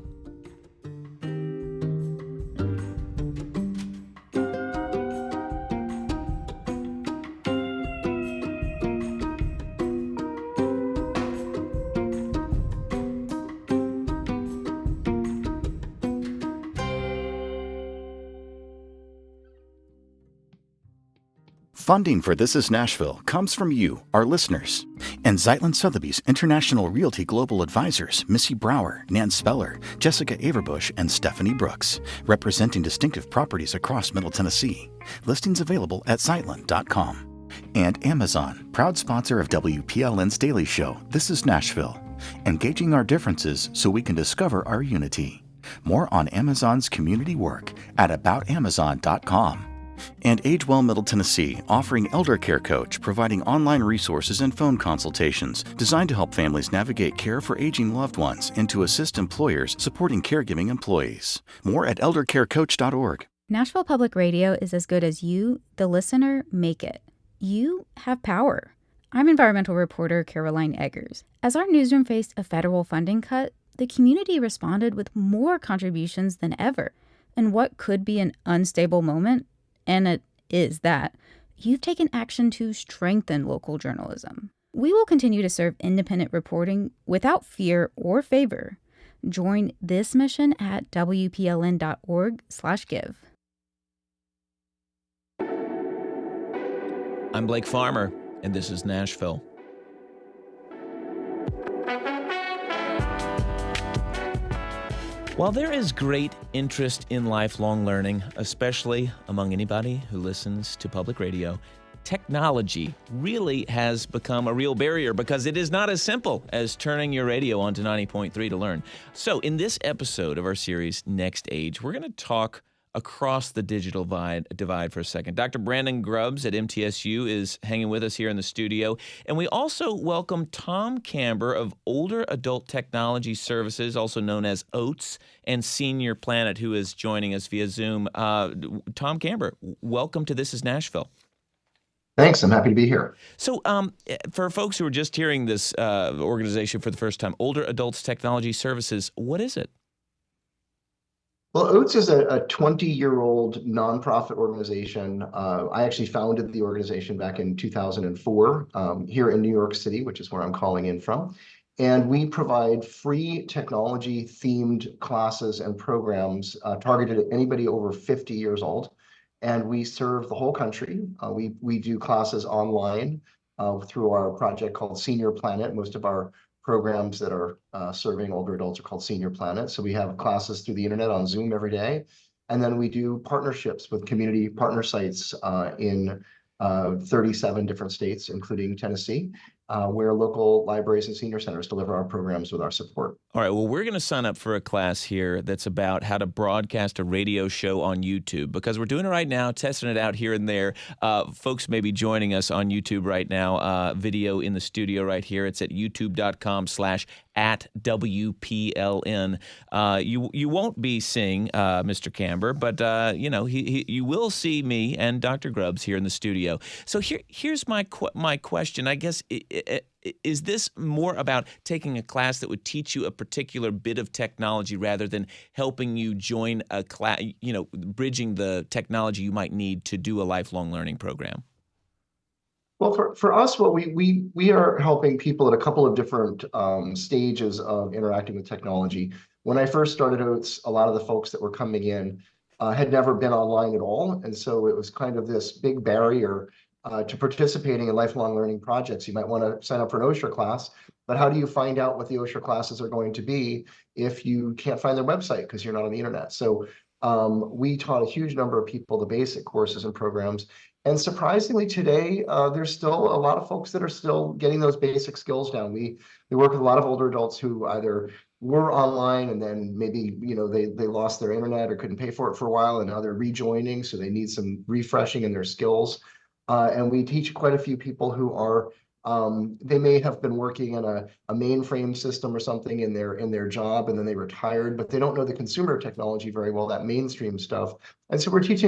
Funding for This is Nashville comes from you, our listeners, and Zeitlin Sotheby's International Realty Global Advisors, Missy Brower, Nan Speller, Jessica Averbush, and Stephanie Brooks, representing distinctive properties across Middle Tennessee. Listings available at Zeitlin.com. And Amazon, proud sponsor of WPLN's Daily Show, This is Nashville. engaging our differences so we can discover our unity. More on Amazon's community work at aboutamazon.com. And Age Well Middle Tennessee, offering Elder Care Coach, providing online resources and phone consultations designed to help families navigate care for aging loved ones and to assist employers supporting caregiving employees. More at eldercarecoach.org.
Nashville Public Radio is as good as you, the listener, make it. You have power. I'm environmental reporter Caroline Eggers. As our newsroom faced a federal funding cut, the community responded with more contributions than ever. In what could be an unstable moment, and it is that, you've taken action to strengthen local journalism. We will continue to serve independent reporting without fear or favor. Join this mission at wpln.org/give.
I'm Blake Farmer, and this is Nashville. While there is great interest in lifelong learning, especially among anybody who listens to public radio, technology really has become a real barrier because it is not as simple as turning your radio onto 90.3 to learn. So in this episode of our series, Next Age, we're going to talk across the digital divide for a second. Dr. Brandon Grubbs at MTSU is hanging with us here in the studio. And we also welcome Tom Camber of Older Adult Technology Services, also known as OATS, and Senior Planet, who is joining us via Zoom. Tom Camber, welcome to This is Nashville.
Thanks. I'm happy to be here.
So for folks who are just hearing this organization for the first time, Older Adults Technology Services, what is it?
Well, OATS is a 20-year-old nonprofit organization. I actually founded the organization back in 2004 here in New York City, which is where I'm calling in from. And we provide free technology-themed classes and programs targeted at anybody over 50 years old. And we serve the whole country. We do classes online through our project called Senior Planet. Most of our programs that are serving older adults are called Senior Planet. So we have classes through the internet on Zoom every day. And then we do partnerships with community partner sites in 37 different states, including Tennessee, where local libraries and senior centers deliver our programs with our support.
All right, well, we're going to sign up for a class here that's about how to broadcast a radio show on YouTube, because we're doing it right now, testing it out here and there. Folks may be joining us on YouTube right now, video in the studio right here. It's at youtube.com/@WPLN. You won't be seeing Mr. Camber, but you will see me and Dr. Grubbs here in the studio. So here's my question. I guess, is this more about taking a class that would teach you a particular bit of technology rather than helping you join a class, bridging the technology you might need to do a lifelong learning program?
Well, for us, what we are helping people at a couple of different stages of interacting with technology. When I first started OATS, a lot of the folks that were coming in had never been online at all. And so it was kind of this big barrier to participating in lifelong learning projects. You might want to sign up for an OSHA class, but how do you find out what the OSHA classes are going to be if you can't find their website because you're not on the internet? So we taught a huge number of people the basic courses and programs. And surprisingly today, there's still a lot of folks that are still getting those basic skills down. We work with a lot of older adults who either were online and then maybe they lost their internet or couldn't pay for it for a while, and now they're rejoining, so they need some refreshing in their skills. And we teach quite a few people who are they may have been working in a mainframe system or something in their job, and then they retired, but they don't know the consumer technology very well, that mainstream stuff. And so we teach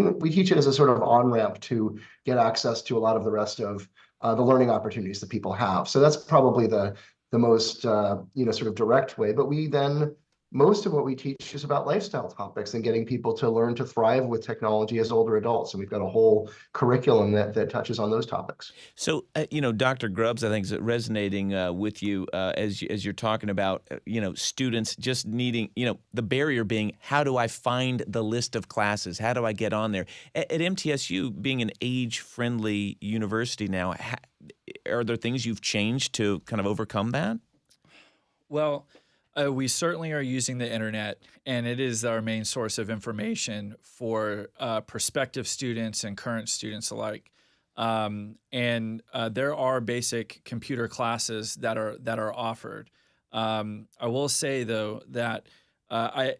it as a sort of on-ramp to get access to a lot of the rest of the learning opportunities that people have. So that's probably the most sort of direct way. But most of what we teach is about lifestyle topics and getting people to learn to thrive with technology as older adults. And we've got a whole curriculum that touches on those topics.
So, Dr. Grubbs, I think is resonating with you as you're talking about, students just needing, the barrier being, how do I find the list of classes? How do I get on there? At MTSU, being an age-friendly university now, are there things you've changed to kind of overcome that?
Well, we certainly are using the internet, and it is our main source of information for prospective students and current students alike. And there are basic computer classes that are offered. I will say, though, that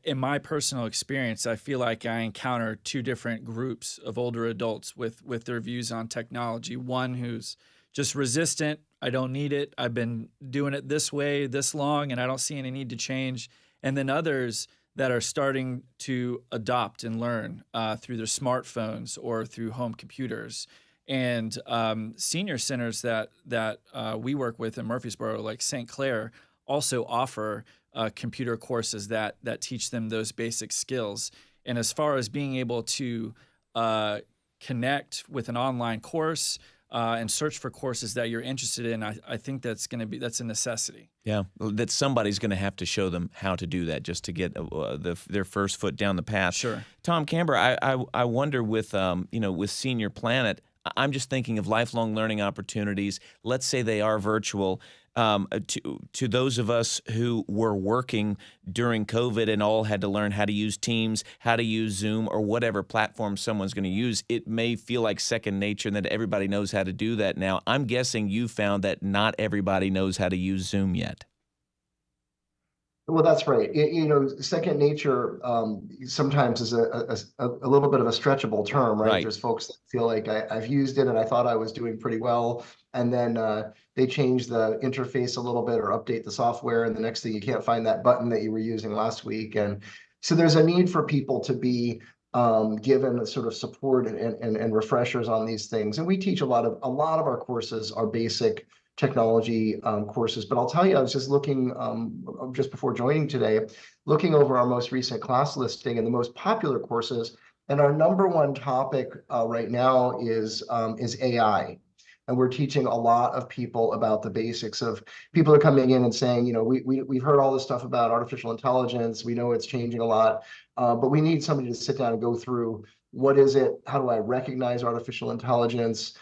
in my personal experience, I feel like I encounter two different groups of older adults with their views on technology. One who's just resistant. I don't need it. I've been doing it this way this long, and I don't see any need to change. And then others that are starting to adopt and learn through their smartphones or through home computers. And senior centers that we work with in Murfreesboro, like St. Clair, also offer computer courses that teach them those basic skills. And as far as being able to connect with an online course and search for courses that you're interested in, I think that's a necessity.
Yeah, that somebody's going to have to show them how to do that just to get their first foot down the path.
Sure.
Tom Camber, I wonder with Senior Planet, I'm just thinking of lifelong learning opportunities. Let's say they are virtual. To those of us who were working during COVID and all had to learn how to use Teams, how to use Zoom, or whatever platform someone's going to use, it may feel like second nature and that everybody knows how to do that now. I'm guessing you found that not everybody knows how to use Zoom yet.
Well, that's right. Second nature sometimes is a little bit of a stretchable term, right? There's folks that feel like I've used it and I thought I was doing pretty well. And then they change the interface a little bit or update the software. And the next thing you can't find that button that you were using last week. And so there's a need for people to be given sort of support and refreshers on these things. And we teach a lot of our courses are basic technology courses. But I'll tell you, I was just looking just before joining today, looking over our most recent class listing and the most popular courses. And our number one topic right now is AI. And we're teaching a lot of people about the basics of people are coming in and saying, we've heard all this stuff about artificial intelligence. We know it's changing a lot, but we need somebody to sit down and go through what is it? How do I recognize artificial intelligence?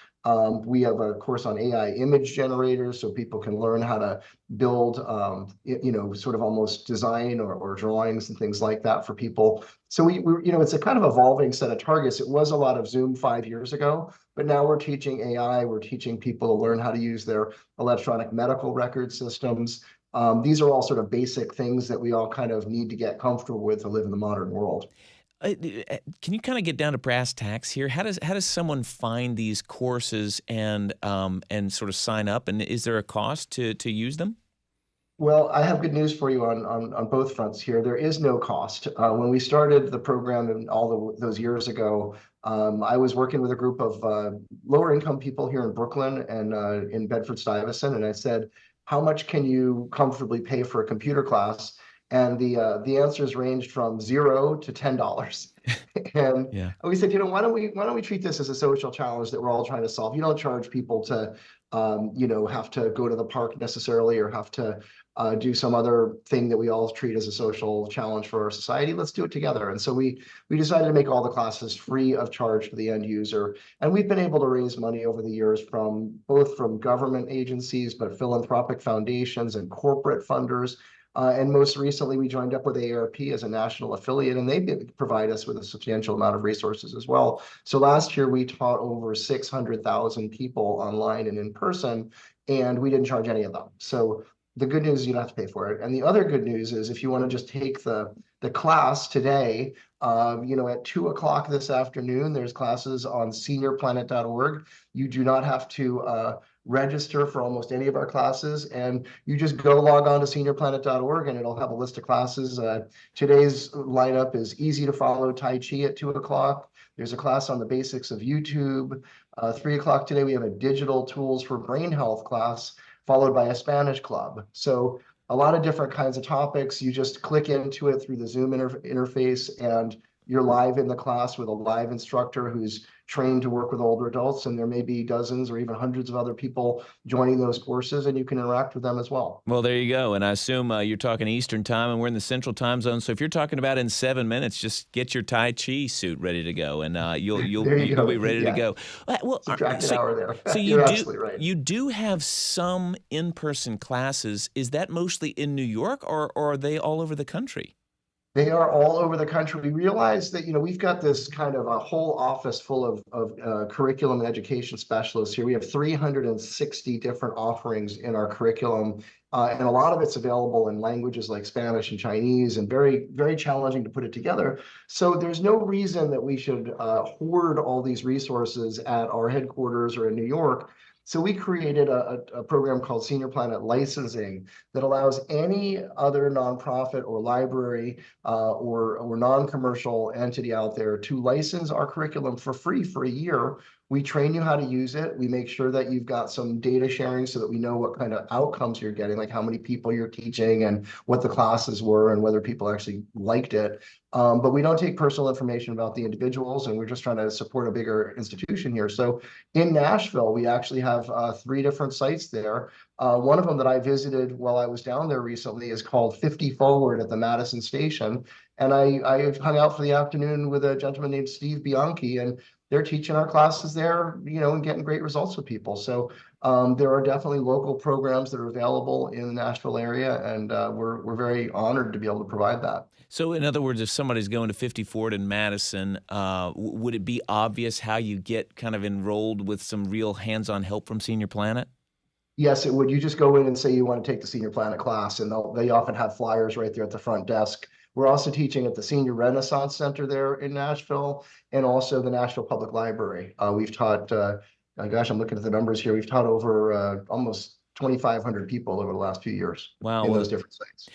We have a course on AI image generators so people can learn how to build, sort of almost design or drawings and things like that for people. So we it's a kind of evolving set of targets. It was a lot of Zoom 5 years ago, but now we're teaching AI. We're teaching people to learn how to use their electronic medical record systems. These are all sort of basic things that we all kind of need to get comfortable with to live in the modern world.
Can you kind of get down to brass tacks here? How does someone find these courses and sort of sign up? And is there a cost to use them?
Well, I have good news for you on both fronts here. There is no cost. When we started the program those years ago, I was working with a group of lower income people here in Brooklyn and in Bedford-Stuyvesant, and I said, how much can you comfortably pay for a computer class? And the answers ranged from $0 to $10. And we said, why don't we treat this as a social challenge that we're all trying to solve? You don't charge people to, have to go to the park necessarily or have to do some other thing that we all treat as a social challenge for our society. Let's do it together. And so we decided to make all the classes free of charge for the end user. And we've been able to raise money over the years from government agencies, but philanthropic foundations and corporate funders. And most recently, we joined up with AARP as a national affiliate, and they provide us with a substantial amount of resources as well. So last year, we taught over 600,000 people online and in person, and we didn't charge any of them. So the good news is you don't have to pay for it. And the other good news is if you want to just take the class today, at 2 o'clock this afternoon, there's classes on seniorplanet.org. You do not have to register for almost any of our classes, and you just go log on to seniorplanet.org and it'll have a list of classes. Today's lineup is easy to follow Tai Chi at 2 o'clock. There's a class on the basics of YouTube. 3 o'clock today, we have a digital tools for brain health class, followed by a Spanish club. So a lot of different kinds of topics. You just click into it through the Zoom interface and you're live in the class with a live instructor who's trained to work with older adults, and there may be dozens or even hundreds of other people joining those courses, and you can interact with them as well.
Well, there you go. And I assume you're talking Eastern time, and we're in the Central time zone. So if you're talking about in 7 minutes, just get your Tai Chi suit ready to go, and you'll be ready to go. Well,
subtract an hour there.
So
you're absolutely right.
You do have some in-person classes. Is that mostly in New York, or are they all over the country?
They are all over the country. We realize that, we've got this kind of a whole office full of curriculum and education specialists here. We have 360 different offerings in our curriculum, and a lot of it's available in languages like Spanish and Chinese, and very, very challenging to put it together. So there's no reason that we should hoard all these resources at our headquarters or in New York. So we created a program called Senior Planet Licensing that allows any other nonprofit or library or non-commercial entity out there to license our curriculum for free for a year. We train you how to use it. We make sure that you've got some data sharing so that we know what kind of outcomes you're getting, like how many people you're teaching and what the classes were and whether people actually liked it. But we don't take personal information about the individuals, and we're just trying to support a bigger institution here. So in Nashville, we actually have 3 different sites there. One of them that I visited while I was down there recently is called 50 Forward at the Madison Station. And I hung out for the afternoon with a gentleman named Steve Bianchi, and they're teaching our classes there, and getting great results with people. So there are definitely local programs that are available in the Nashville area, and we're very honored to be able to provide that.
So in other words, if somebody's going to 50 Ford in Madison, would it be obvious how you get kind of enrolled with some real hands-on help from Senior Planet?
Yes, it would. You just go in and say you want to take the Senior Planet class, and they often have flyers right there at the front desk. We're also teaching at the Senior Renaissance Center there in Nashville, and also the Nashville Public Library. We've taught, gosh, I'm looking at the numbers here. We've taught over almost 2,500 people over the last few years in those different sites.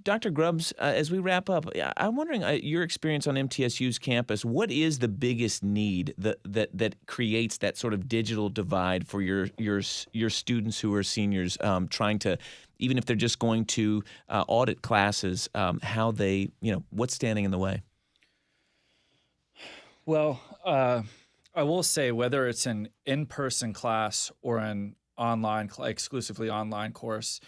Dr. Grubbs, as we wrap up, I'm wondering your experience on MTSU's campus. What is the biggest need that creates that sort of digital divide for your students who are seniors, trying to, even if they're just going to audit classes, how they, what's standing in the way?
Well, I will say whether it's an in-person class or an exclusively online course,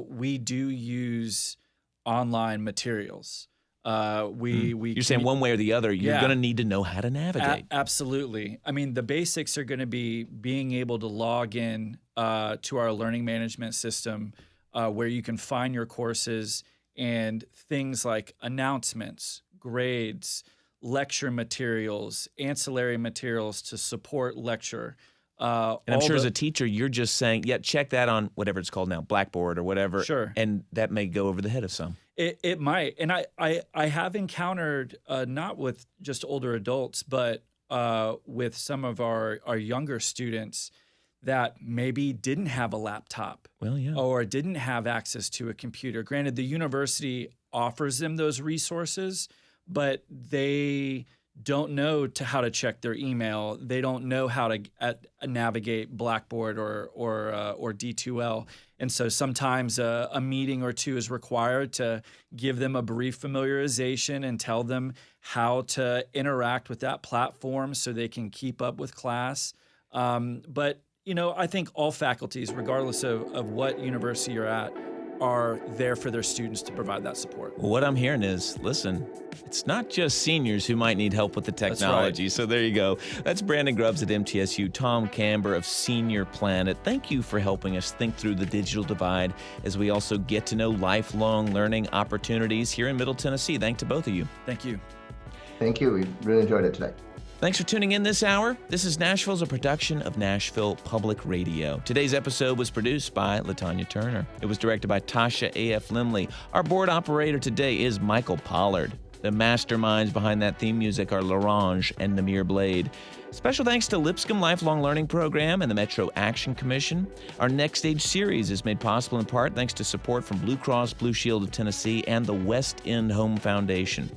we do use online materials.
You're saying one way or the other, you're going to need to know how to navigate.
Absolutely. I mean, the basics are going to be being able to log in to our learning management system, where you can find your courses and things like announcements, grades, lecture materials, ancillary materials to support lecture.
And I'm sure as a teacher, you're just saying, check that on whatever it's called now, Blackboard or whatever.
Sure.
And that may go over the head of some.
It might. And I have encountered, not with just older adults, but with some of our younger students that maybe didn't have a laptop.
Well, yeah.
Or didn't have access to a computer. Granted, the university offers them those resources, but they don't know how to check their email. They don't know how to navigate Blackboard or D2L. And so sometimes a meeting or two is required to give them a brief familiarization and tell them how to interact with that platform so they can keep up with class. But, I think all faculties, regardless of what university you're at, are there for their students to provide that support.
Well, what I'm hearing is, listen, it's not just seniors who might need help with the technology.
That's right.
So there you go. That's Brandon Grubbs at MTSU, Tom Camber of Senior Planet. Thank you for helping us think through the digital divide as we also get to know lifelong learning opportunities here in Middle Tennessee. Thanks to both of you.
Thank you.
Thank you. We really enjoyed it today.
Thanks for tuning in this hour. This is Nashville's a production of Nashville Public Radio. Today's episode was produced by LaTanya Turner. It was directed by Tasha A.F. Lindley. Our board operator today is Michael Pollard. The masterminds behind that theme music are Larange and Namir Blade. Special thanks to Lipscomb Lifelong Learning Program and the Metro Action Commission. Our Next Stage series is made possible in part thanks to support from Blue Cross Blue Shield of Tennessee and the West End Home Foundation.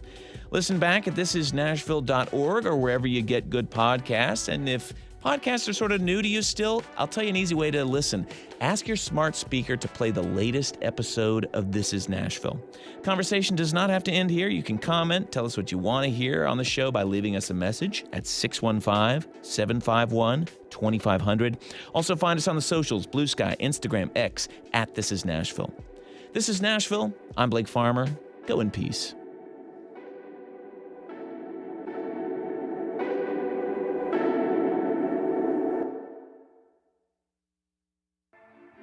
Listen back at thisisnashville.org or wherever you get good podcasts. And if podcasts are sort of new to you still, I'll tell you an easy way to listen. Ask your smart speaker to play the latest episode of This Is Nashville. Conversation does not have to end here. You can comment, tell us what you want to hear on the show by leaving us a message at 615-751-2500. Also find us on the socials, Blue Sky, Instagram, X, at This Is Nashville. This is Nashville. I'm Blake Farmer. Go in peace.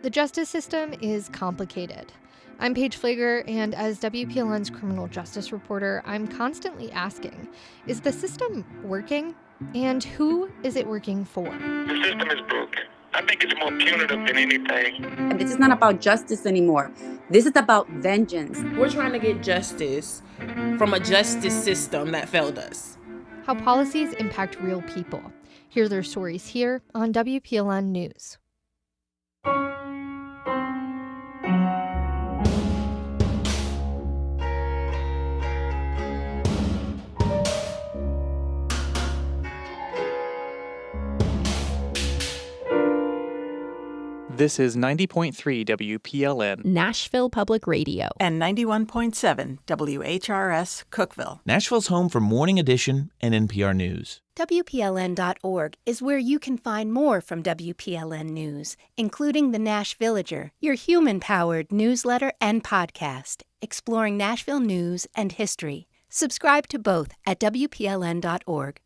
The justice system is complicated. I'm Paige Flager, and as WPLN's criminal justice reporter, I'm constantly asking, is the system working? And who is it working for?
The system is broken. I think it's more punitive than anything.
And this is not about justice anymore. This is about vengeance.
We're trying to get justice from a justice system that failed us.
How policies impact real people. Hear their stories here on WPLN News.
This is 90.3 WPLN,
Nashville Public Radio,
and 91.7 WHRS Cookeville.
Nashville's home for Morning Edition and NPR News.
WPLN.org is where you can find more from WPLN News, including the Nashvillager, your human-powered newsletter and podcast, exploring Nashville news and history. Subscribe to both at WPLN.org.